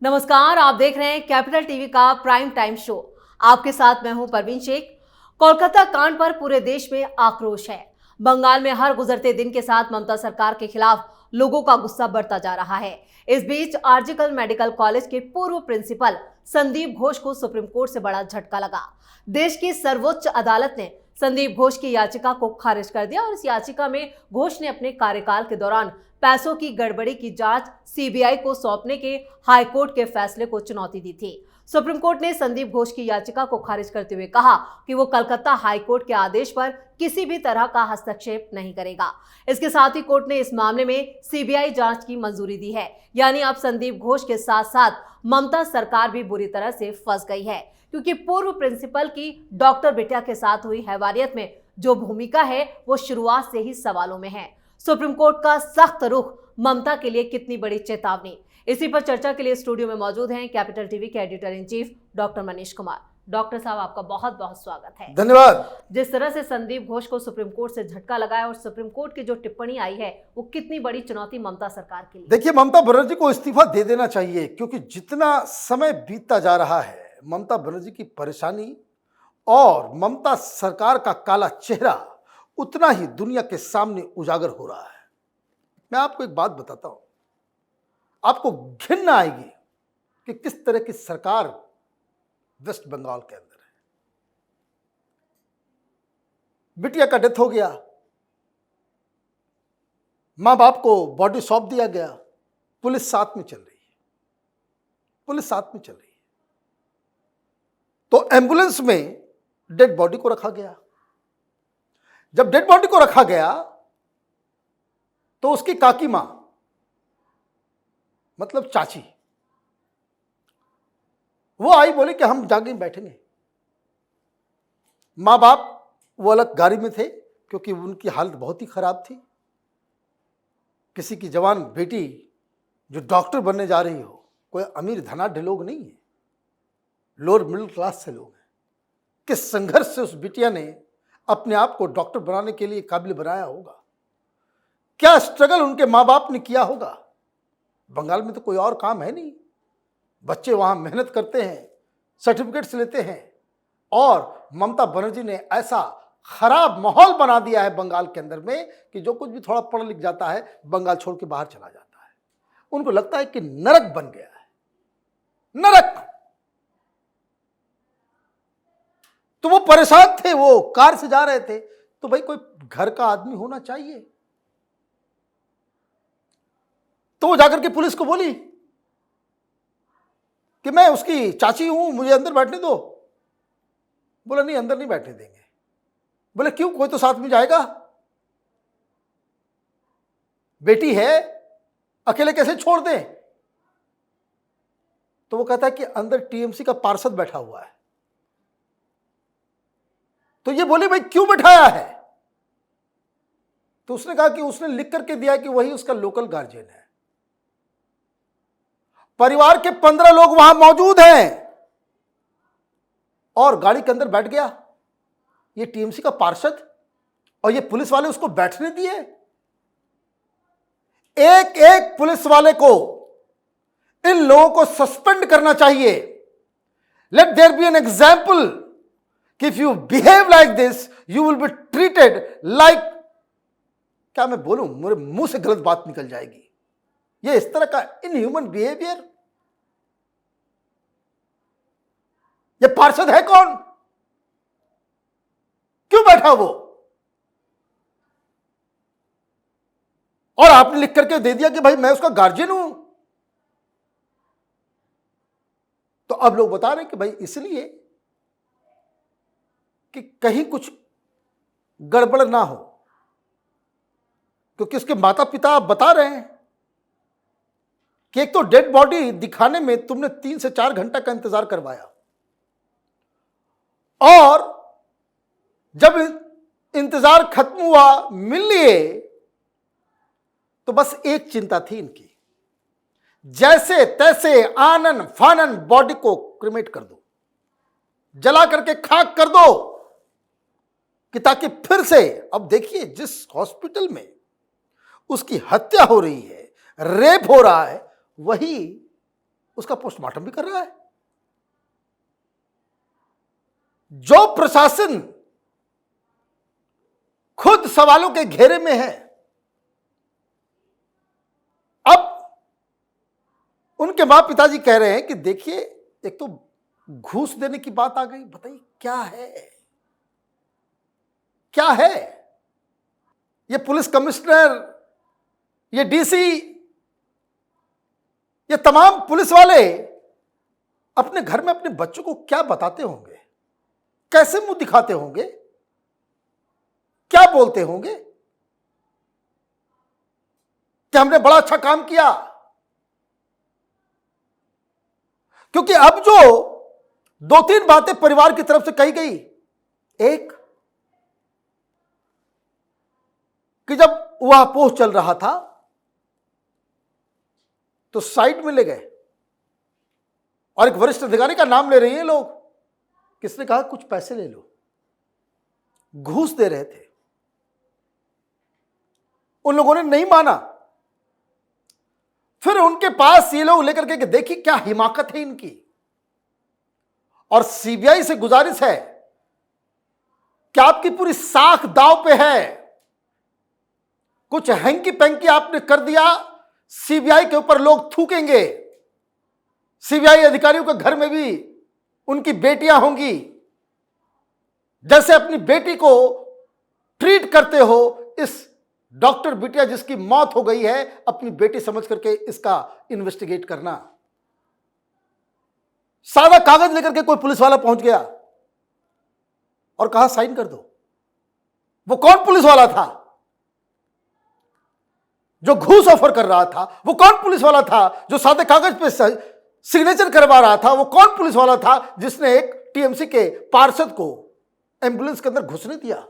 नमस्कार, आप देख रहे हैं कैपिटल टीवी का प्राइम टाइम शो। आपके साथ मैं हूं परवीन शेख। कोलकाता कांड पर पूरे देश में आक्रोश है। बंगाल में हर गुजरते दिन के साथ ममता सरकार के खिलाफ लोगों का गुस्सा बढ़ता जा रहा है। इस बीच आरजीकर मेडिकल कॉलेज के पूर्व प्रिंसिपल संदीप घोष को सुप्रीम कोर्ट से बड़ा झटका लगा। देश की सर्वोच्च अदालत ने संदीप घोष की याचिका को खारिज कर दिया और इस याचिका में घोष ने अपने कार्यकाल के दौरान पैसों की गड़बड़ी की जांच सीबीआई को सौंपने के हाईकोर्ट के फैसले को चुनौती दी थी। सुप्रीम कोर्ट ने संदीप घोष की याचिका को खारिज करते हुए कहा कि वो कलकत्ता हाईकोर्ट के आदेश पर किसी भी तरह का हस्तक्षेप नहीं करेगा। इसके साथ ही कोर्ट ने इस मामले में सीबीआई जांच की मंजूरी दी है। यानी अब संदीप घोष के साथ साथ ममता सरकार भी बुरी तरह से फंस गई है, क्योंकि पूर्व प्रिंसिपल की डॉक्टर बिटिया के साथ हुई हैवानियत में जो भूमिका है वो शुरुआत से ही सवालों में है। सुप्रीम कोर्ट का सख्त रुख ममता के लिए कितनी बड़ी चेतावनी। इसी पर चर्चा के लिए स्टूडियो में मौजूद हैं कैपिटल टीवी के editor in chief doctor Manish Kumar. Doctor साहब, आपका बहुत बहुत स्वागत है। धन्यवाद। जिस तरह से संदीप घोष को सुप्रीम कोर्ट से झटका लगा है और सुप्रीम कोर्ट की जो टिप्पणी आई है वो कितनी बड़ी चुनौती ममता सरकार के लिए। देखिए, ममता बनर्जी को इस्तीफा दे देना चाहिए, क्योंकि जितना समय बीतता जा रहा है ममता बनर्जी की परेशानी और ममता सरकार का काला चेहरा उतना ही दुनिया के सामने उजागर हो रहा है। मैं आपको एक बात बताता हूं, आपको घिन आएगी कि किस तरह की सरकार वेस्ट बंगाल के अंदर है। बिटिया का डेथ हो गया, मां बाप को बॉडी सौंप दिया गया, पुलिस साथ में चल रही है, पुलिस साथ में चल रही है। तो एम्बुलेंस में डेड बॉडी को रखा गया। जब डेड बॉडी को रखा गया तो उसकी काकी मां, मतलब चाची, वो आई, बोले कि हम जाके बैठेंगे। मां बाप वो अलग गाड़ी में थे, क्योंकि उनकी हालत बहुत ही खराब थी। किसी की जवान बेटी जो डॉक्टर बनने जा रही हो, कोई अमीर धनाढ़ लोग नहीं है, लोअर मिडिल क्लास से लोग हैं। किस संघर्ष से उस बिटिया ने अपने आप को डॉक्टर बनाने के लिए काबिल बनाया होगा, क्या स्ट्रगल उनके मां बाप ने किया होगा। बंगाल में तो कोई और काम है नहीं, बच्चे वहां मेहनत करते हैं, सर्टिफिकेट्स लेते हैं, और ममता बनर्जी ने ऐसा खराब माहौल बना दिया है बंगाल के अंदर में कि जो कुछ भी थोड़ा पढ़ लिख जाता है बंगाल छोड़ के बाहर चला जाता है। उनको लगता है कि नरक बन गया है, नरक। तो वो परेशान थे, वो कार से जा रहे थे, तो भाई कोई घर का आदमी होना चाहिए। तो वो जाकर के पुलिस को बोली कि मैं उसकी चाची हूं, मुझे अंदर बैठने दो। बोला नहीं, अंदर नहीं बैठने देंगे। बोले क्यों, कोई तो साथ में जाएगा, बेटी है, अकेले कैसे छोड़ दें। तो वो कहता है कि अंदर टीएमसी का पार्षद बैठा हुआ है। तो ये बोले भाई क्यों बैठाया है। तो उसने कहा कि उसने लिख करके दिया कि वही उसका लोकल गार्जियन है। परिवार के 15 लोग वहां मौजूद हैं, और गाड़ी के अंदर बैठ गया ये टीएमसी का पार्षद, और ये पुलिस वाले उसको बैठने दिए। एक एक पुलिस वाले को, इन लोगों को सस्पेंड करना चाहिए। Let there be an example कि if you behave like this you will be treated like, क्या मैं बोलूं, मेरे मुंह से गलत बात निकल जाएगी। ये इस तरह का इनह्यूमन बिहेवियर। ये पार्षद है कौन, क्यों बैठा वो, और आपने लिख करके दे दिया कि भाई मैं उसका गार्जियन हूं। तो अब लोग बता रहे हैं कि भाई इसलिए कि कहीं कुछ गड़बड़ ना हो, क्योंकि उसके माता पिता बता रहे हैं कि एक तो डेड बॉडी दिखाने में तुमने 3 से 4 घंटा का इंतजार करवाया, और जब इंतजार खत्म हुआ, मिल लिए, तो बस एक चिंता थी इनकी, जैसे तैसे आनन फानन बॉडी को क्रिमेट कर दो, जला करके खाक कर दो, कि ताकि फिर से, अब देखिए जिस हॉस्पिटल में उसकी हत्या हो रही है, रेप हो रहा है, वही उसका पोस्टमार्टम भी कर रहा है। जो प्रशासन खुद सवालों के घेरे में है, अब उनके मां पिताजी कह रहे हैं कि देखिए, एक तो घूस देने की बात आ गई। बताइए क्या है, क्या है? ये पुलिस कमिश्नर, ये डीसी, ये तमाम पुलिस वाले अपने घर में अपने बच्चों को क्या बताते होंगे, कैसे मुंह दिखाते होंगे, क्या बोलते होंगे कि हमने बड़ा अच्छा काम किया? क्योंकि अब जो दो तीन बातें परिवार की तरफ से कही गई, एक कि जब वह पोस्ट चल रहा था तो साइड में ले गए और एक वरिष्ठ अधिकारी का नाम ले रहे हैं लोग, किसने कहा कुछ पैसे ले लो, घूस दे रहे थे। उन लोगों ने नहीं माना। फिर उनके पास ये लोग लेकर के कि देखिए क्या हिमाकत है इनकी, और सीबीआई से गुजारिश है कि आपकी पूरी साख दांव पे है, कुछ हैंकी पैंकी आपने कर दिया, सीबीआई के ऊपर लोग थूकेंगे। सीबीआई अधिकारियों के घर में भी उनकी बेटियां होंगी, जैसे अपनी बेटी को ट्रीट करते हो, इस डॉक्टर बिटिया जिसकी मौत हो गई है, अपनी बेटी समझ करके इसका इन्वेस्टिगेट करना। सादा कागज लेकर के कोई पुलिस वाला पहुंच गया और कहा साइन कर दो। वो कौन पुलिस वाला था जो घूस ऑफर कर रहा था? वो कौन पुलिस वाला था जो सादे कागज पे सिग्नेचर करवा रहा था? वो कौन पुलिस वाला था जिसने एक टीएमसी के पार्षद को एम्बुलेंस के अंदर घुसने दिया?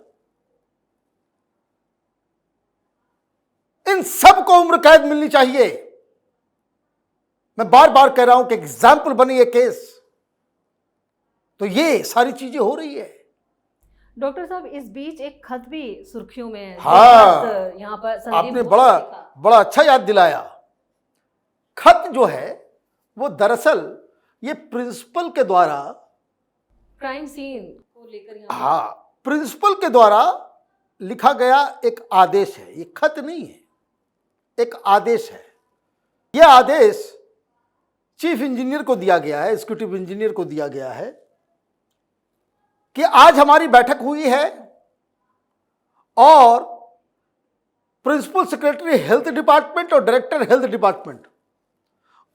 इन सब को उम्र कैद मिलनी चाहिए। मैं बार बार कह रहा हूं कि एग्जाम्पल बनी ये केस, तो ये सारी चीजें हो रही है। डॉक्टर साहब, इस बीच एक खत भी सुर्खियों में है। हाँ, यहाँ पर संदीप आपने घोष बड़ा ने लिखा। बड़ा अच्छा याद दिलाया। खत जो है वो दरअसल ये प्रिंसिपल के द्वारा, क्राइम सीन को लेकर यहाँ हाँ, प्रिंसिपल के द्वारा लिखा गया एक आदेश है। ये खत नहीं है, एक आदेश है। यह आदेश चीफ इंजीनियर को दिया गया है, एग्जीक्यूटिव इंजीनियर को दिया गया है कि आज हमारी बैठक हुई है और प्रिंसिपल सेक्रेटरी हेल्थ डिपार्टमेंट और डायरेक्टर हेल्थ डिपार्टमेंट,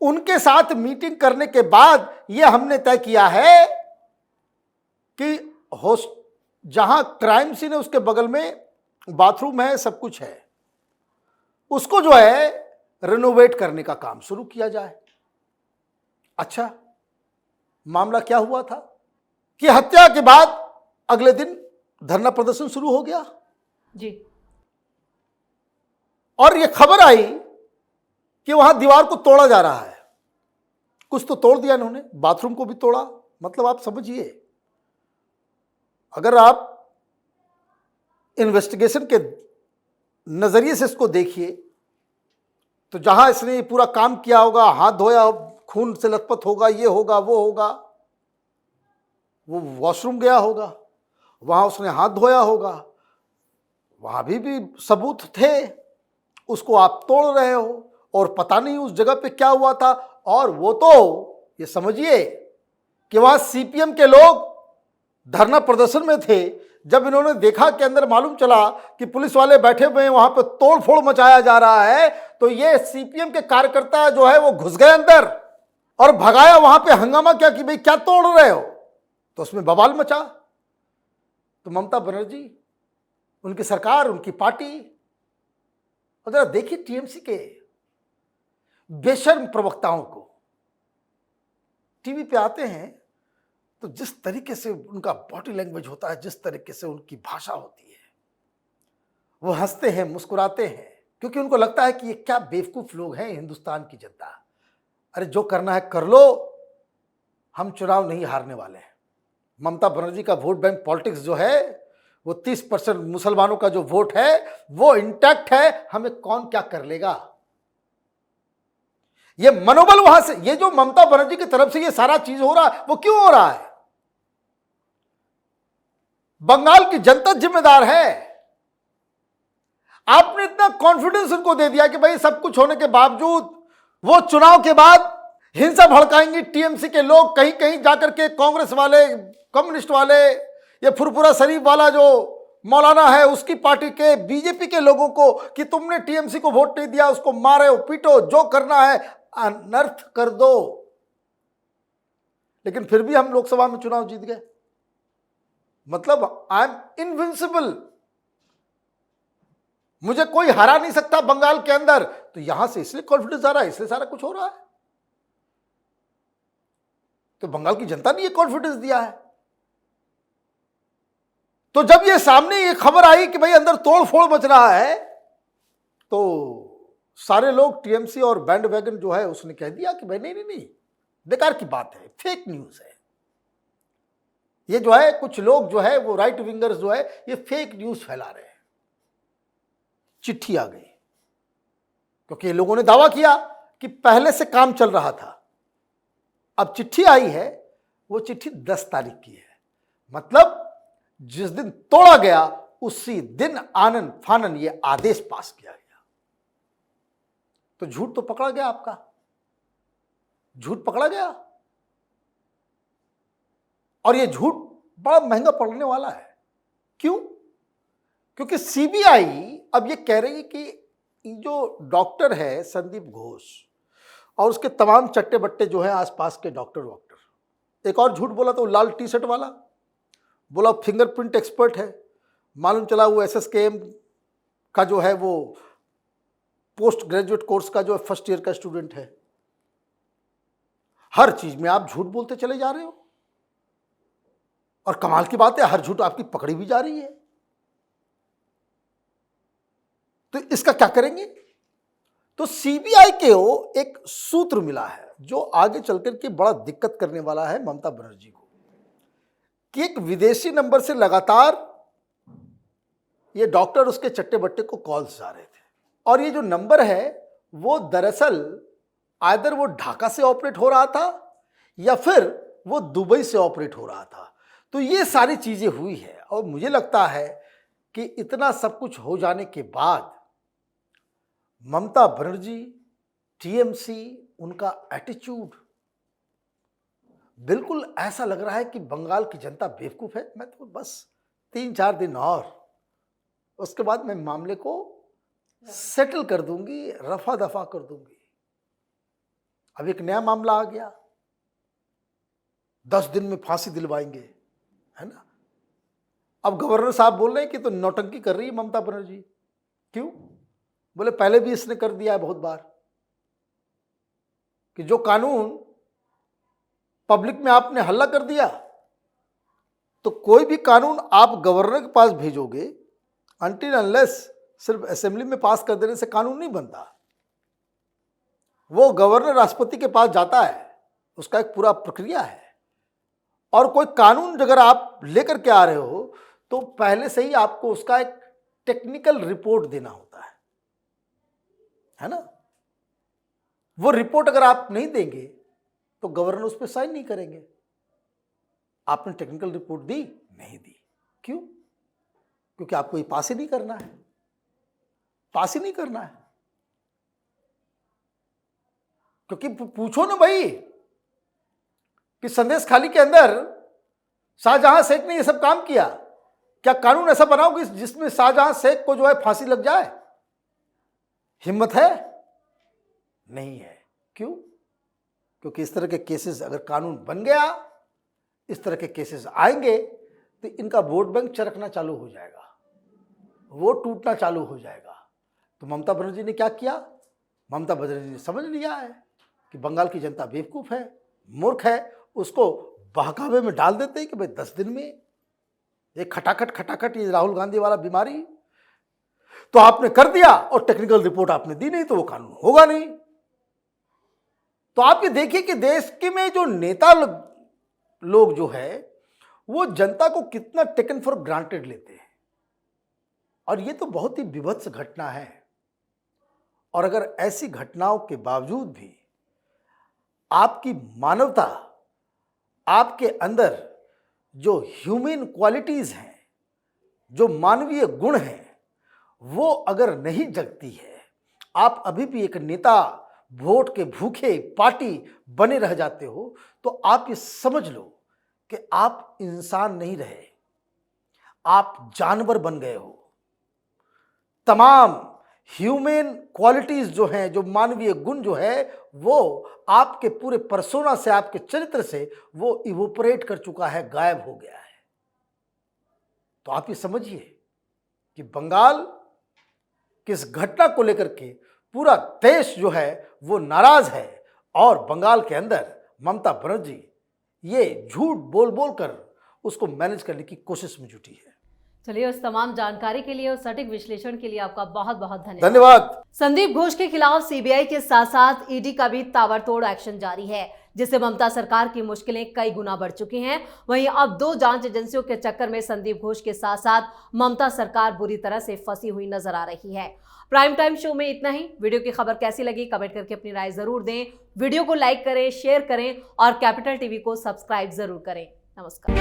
उनके साथ मीटिंग करने के बाद यह हमने तय किया है कि जहां क्राइम सीन है उसके बगल में बाथरूम है, सब कुछ है, उसको जो है रेनोवेट करने का काम शुरू किया जाए। अच्छा, मामला क्या हुआ था कि हत्या के बाद अगले दिन धरना प्रदर्शन शुरू हो गया जी, और यह खबर आई कि वहां दीवार को तोड़ा जा रहा है। कुछ तो तोड़ दिया इन्होंने, बाथरूम को भी तोड़ा। मतलब आप समझिए, अगर आप इन्वेस्टिगेशन के नजरिए से इसको देखिए तो जहां इसने पूरा काम किया होगा, हाथ धोया, खून से लथपथ होगा, ये होगा, वो होगा, वो वॉशरूम गया होगा, वहां उसने हाथ धोया होगा, वहां भी सबूत थे, उसको आप तोड़ रहे हो और पता नहीं उस जगह पे क्या हुआ था। और वो तो ये समझिए कि वहां सीपीएम के लोग धरना प्रदर्शन में थे। जब इन्होंने देखा कि अंदर मालूम चला कि पुलिस वाले बैठे हुए हैं, वहां पे तोड़फोड़ मचाया जा रहा है, तो ये सीपीएम के कार्यकर्ता जो है वो घुस गए अंदर और भगाया। वहां पे हंगामा क्या कि भाई क्या तोड़ रहे हो, तो उसमें बवाल मचा। तो ममता बनर्जी, उनकी सरकार, उनकी पार्टी, और जरा देखिए टीएमसी के बेशर्म प्रवक्ताओं को, टीवी पे आते हैं तो जिस तरीके से उनका बॉडी लैंग्वेज होता है, जिस तरीके से उनकी भाषा होती है, वो हंसते हैं, मुस्कुराते हैं, क्योंकि उनको लगता है कि ये क्या बेवकूफ लोग हैं हिंदुस्तान की जनता। अरे जो करना है कर लो, हम चुनाव नहीं हारने वाले हैं। ममता बनर्जी का वोट बैंक पॉलिटिक्स जो है वो 30% मुसलमानों का जो वोट है वो इंटैक्ट है। हमें कौन क्या कर लेगा, ये मनोबल वहां से, ये जो ममता बनर्जी की तरफ से ये सारा चीज हो रहा है, वो क्यों हो रहा है? बंगाल की जनता जिम्मेदार है। आपने इतना कॉन्फिडेंस उनको दे दिया कि भाई सब कुछ होने के बावजूद वो चुनाव के बाद हिंसा भड़काएंगे टीएमसी के लोग, कहीं कहीं जाकर के कांग्रेस वाले, कम्युनिस्ट वाले, ये फुरफुरा शरीफ वाला जो मौलाना है उसकी पार्टी के, बीजेपी के लोगों को कि तुमने टीएमसी को वोट नहीं दिया, उसको मारो पीटो, जो करना है अनर्थ कर दो। लेकिन फिर भी हम लोकसभा में चुनाव जीत गए। मतलब आई एम इनविंसिबल, मुझे कोई हरा नहीं सकता बंगाल के अंदर। तो यहां से इसलिए कॉन्फिडेंस आ रहा है, इसलिए सारा कुछ हो रहा है। तो बंगाल की जनता ने ये कॉन्फिडेंस दिया है। तो जब ये सामने ये खबर आई कि भाई अंदर तोड़ फोड़ मच रहा है, तो सारे लोग टीएमसी और बैंड वैगन जो है उसने कह दिया कि भाई नहीं नहीं नहीं, बेकार की बात है, फेक न्यूज है। ये जो है कुछ लोग जो है वो राइट विंगर्स जो है ये फेक न्यूज फैला रहे हैं। चिट्ठी आ गई, क्योंकि ये लोगों ने दावा किया कि पहले से काम चल रहा था। अब चिट्ठी आई है, वो चिट्ठी 10 तारीख की है। मतलब जिस दिन तोड़ा गया उसी दिन आनन फानन ये आदेश पास किया गया। तो झूठ तो पकड़ा गया, आपका झूठ पकड़ा गया। और ये झूठ बड़ा महंगा पड़ने वाला है। क्यों? क्योंकि सीबीआई अब ये कह रही है कि जो डॉक्टर है संदीप घोष और उसके तमाम चट्टे बट्टे जो हैं आसपास के डॉक्टर, एक और झूठ बोला तो लाल टी शर्ट वाला बोला फिंगरप्रिंट एक्सपर्ट है, मालूम चला वो एसएसकेएम का जो है वो पोस्ट ग्रेजुएट कोर्स का जो फर्स्ट ईयर का स्टूडेंट है। हर चीज में आप झूठ बोलते चले जा रहे हो, और कमाल की बात है हर झूठ आपकी पकड़ी भी जा रही है। तो इसका क्या करेंगे? तो सीबीआई को एक सूत्र मिला है जो आगे चलकर के बड़ा दिक्कत करने वाला है ममता बनर्जी को, कि एक विदेशी नंबर से लगातार ये डॉक्टर उसके चट्टे बट्टे को कॉल्स जा रहे थे, और ये जो नंबर है वो दरअसल आइदर वो ढाका से ऑपरेट हो रहा था या फिर वो दुबई से ऑपरेट हो रहा था। तो ये सारी चीजें हुई है, और मुझे लगता है कि इतना सब कुछ हो जाने के बाद ममता बनर्जी, टीएमसी, उनका एटीट्यूड बिल्कुल ऐसा लग रहा है कि बंगाल की जनता बेवकूफ है। मैं तो बस 3-4 दिन और उसके बाद मैं मामले को सेटल कर दूंगी, रफा दफा कर दूंगी। अब एक नया मामला आ गया, 10 दिन में फांसी दिलवाएंगे, है ना। अब गवर्नर साहब बोल रहे हैं कि तो नौटंकी कर रही है ममता बनर्जी। क्यों? बोले पहले भी इसने कर दिया है बहुत बार, कि जो कानून पब्लिक में आपने हल्ला कर दिया, तो कोई भी कानून आप गवर्नर के पास भेजोगे, अनटिल अनलेस सिर्फ असेंबली में पास कर देने से कानून नहीं बनता। वो गवर्नर राष्ट्रपति के पास जाता है, उसका एक पूरा प्रक्रिया है। और कोई कानून अगर आप लेकर के आ रहे हो तो पहले से ही आपको उसका एक टेक्निकल रिपोर्ट देना होता है ना। वो रिपोर्ट अगर आप नहीं देंगे तो गवर्नर उस पर साइन नहीं करेंगे। आपने टेक्निकल रिपोर्ट दी? नहीं दी। क्यों? क्योंकि आपको ये पास ही नहीं करना है, पास ही नहीं करना है। क्योंकि पूछो ना भाई कि संदेश खाली के अंदर शाहजहां शेख ने ये सब काम किया, क्या कानून ऐसा बनाओगे जिसमें शाहजहां शेख को जो है फांसी लग जाए? हिम्मत है? नहीं है। क्यों? क्योंकि इस तरह के केसेस अगर कानून बन गया, इस तरह के केसेस आएंगे तो इनका वोट बैंक चरकना चालू हो जाएगा, वोट टूटना चालू हो जाएगा। तो ममता बनर्जी ने क्या किया? ममता बनर्जी ने समझ लिया है कि बंगाल की जनता बेवकूफ है, मूर्ख है, उसको बहकावे में डाल देते हैं कि भाई 10 दिन में ये खटाखट ये राहुल गांधी वाला बीमारी तो आपने कर दिया, और टेक्निकल रिपोर्ट आपने दी नहीं तो वो कानून होगा नहीं। तो आप ये देखिए कि देश के में जो नेता लोग जो है वो जनता को कितना टेकन फॉर ग्रांटेड लेते हैं, और ये तो बहुत ही विभत्स घटना है। और अगर ऐसी घटनाओं के बावजूद भी आपकी मानवता, आपके अंदर जो ह्यूमन क्वालिटीज हैं, जो मानवीय गुण हैं, वो अगर नहीं जगती है, आप अभी भी एक नेता, वोट के भूखे पार्टी बने रह जाते हो, तो आप ये समझ लो कि आप इंसान नहीं रहे, आप जानवर बन गए हो। तमाम ह्यूमन क्वालिटीज जो हैं, जो मानवीय गुण जो है, वो आपके पूरे पर्सोना से, आपके चरित्र से वो इवोपरेट कर चुका है, गायब हो गया है। तो आप ये समझिए कि बंगाल की इस घटना को लेकर के पूरा देश जो है वो नाराज है, और बंगाल के अंदर ममता बनर्जी ये झूठ बोल बोल कर उसको मैनेज करने की कोशिश में जुटी है। चलिए, उस तमाम जानकारी के लिए और सटीक विश्लेषण के लिए आपका बहुत बहुत धन्यवाद। धन्यवाद। संदीप घोष के खिलाफ सीबीआई के साथ साथ ईडी का भी ताबड़तोड़ एक्शन जारी है, जिससे ममता सरकार की मुश्किलें कई गुना बढ़ चुकी हैं। वहीं अब 2 जांच एजेंसियों के चक्कर में संदीप घोष के साथ साथ ममता सरकार बुरी तरह से फंसी हुई नजर आ रही है। प्राइम टाइम शो में इतना ही। वीडियो की खबर कैसी लगी कमेंट करके अपनी राय जरूर दें। वीडियो को लाइक करें, शेयर करें और कैपिटल टीवी को सब्सक्राइब जरूर करें। नमस्कार।